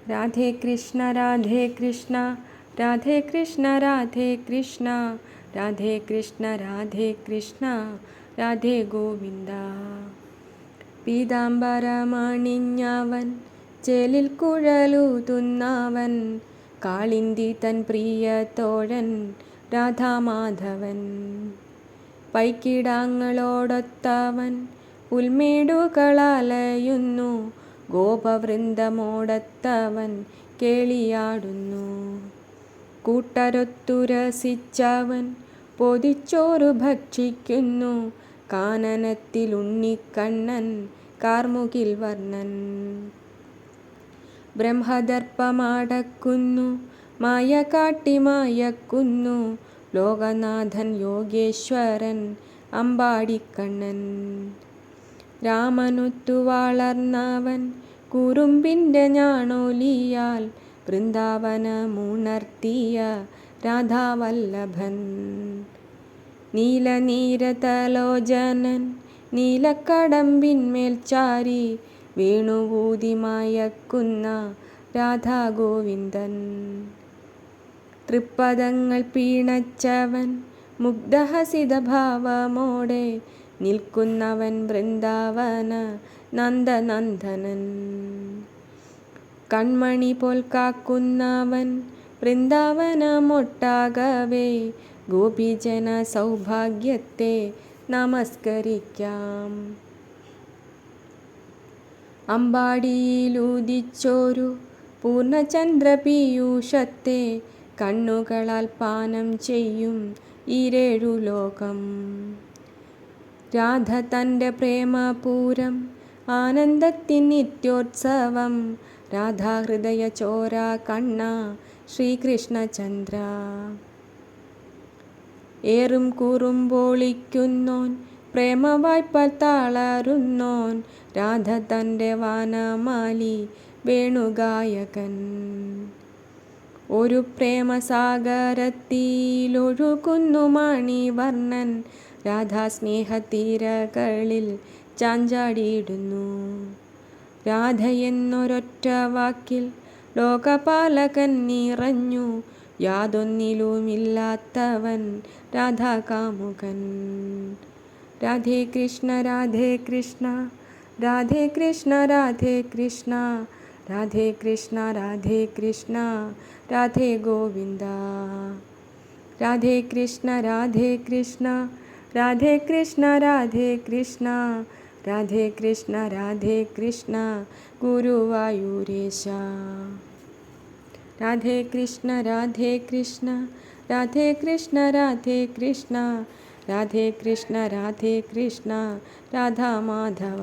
രാധേ കൃഷ്ണ രാധേ കൃഷ്ണ രാധേ കൃഷ്ണ രാധേ കൃഷ്ണ രാധേ കൃഷ്ണ രാധേ കൃഷ്ണ രാധേ ഗോവിന്ദ. പീതാംബരമണിഞ്ഞവൻ ചേലിൽ കുഴലൂതുന്നവൻ കാളിന്തി തൻ പ്രിയ തോഴൻ രാധാമാധവൻ. പൈക്കിടാങ്ങളോടൊത്തവൻ പുൽമേടുകളലയുന്നു ഗോപവൃന്ദമോടൊത്തവൻ കേളിയാടുന്നു. കൂട്ടരൊത്തു രസിച്ചവൻ പൊതിച്ചോറു ഭക്ഷിക്കുന്നു കാനനത്തിലുണ്ണിക്കണ്ണൻ കാർമുകിൽ വർണ്ണൻ. ബ്രഹ്മദർപ്പമടക്കുന്നു മായ കാട്ടി മയക്കുന്നു ലോകനാഥൻ യോഗേശ്വരൻ അമ്പാടിക്കണ്ണൻ. രാമനൊത്തു വളർന്നവൻ കുറുമ്പിൻ്റെ ഞാണോലിയാൽ വൃന്ദാവനമുണർത്തിയ രാധാവല്ലഭൻ. നീലനീരതലോചനൻ നീലക്കടമ്പിന്മേൽ ചാരി വേണുവൂതി മയക്കുന്ന രാധാഗോവിന്ദൻ. തൃപ്പദങ്ങൾ പീണച്ചവൻ മുഗ്ധഹസിതഭാവമോടെ നിൽക്കുന്നവൻ വൃന്ദാവന നന്ദനന്ദനൻ. കൺമണി പോൽ കാക്കുന്നവൻ വൃന്ദാവനമൊട്ടാകവേ ഗോപിജന സൗഭാഗ്യത്തെ നമസ്കരിക്കാം. അമ്പാടിയിലുദിച്ചോരു പൂർണ്ണചന്ദ്രപീയൂഷത്തെ കണ്ണുകളാൽ പാനം ചെയ്യും ഈരേഴു ലോകം. രാധ തൻ്റെ പ്രേമപൂരം ആനന്ദത്തിൻ നിത്യോത്സവം രാധാഹൃദയ ചോര കണ്ണ ശ്രീകൃഷ്ണചന്ദ്ര. ഏറും കുറുമ്പോളിക്കുന്നോൻ പ്രേമവായ്പാൽ തളരുന്നോൻ രാധ തൻ്റെ വാനമാലി വേണുഗായകൻ. ഒരു പ്രേമസാഗരത്തിലൊഴുകുന്നു മണിവർണ്ണൻ രാധാസ്നേഹതീരകളിൽ ചാഞ്ചാടിയിടുന്നു. രാധയെന്നൊരൊറ്റ വാക്കിൽ ലോകപാലകൻ നിറഞ്ഞു യാതൊന്നിലുമില്ലാത്തവൻ രാധാകാമുകൻ. രാധേ കൃഷ്ണ രാധേ കൃഷ്ണ രാധേ കൃഷ്ണ രാധേ കൃഷ്ണ രാധേ കൃഷ്ണ രാധേ കൃഷ്ണ രാധേ ഗോവിന്ദ. രാധേ കൃഷ്ണ രാധേ കൃഷ്ണ രാധേ കൃഷ്ണ രാധേ കൃഷ്ണ രാധേ കൃഷ്ണ രാധേ കൃഷ്ണ ഗുരുവായൂരേശ. രാധേ കൃഷ്ണ രാധേ കൃഷ്ണ രാധേ കൃഷ്ണ രാധേ കൃഷ്ണ രാധേ കൃഷ്ണ രാധേ കൃഷ്ണ രാധാമാധവ.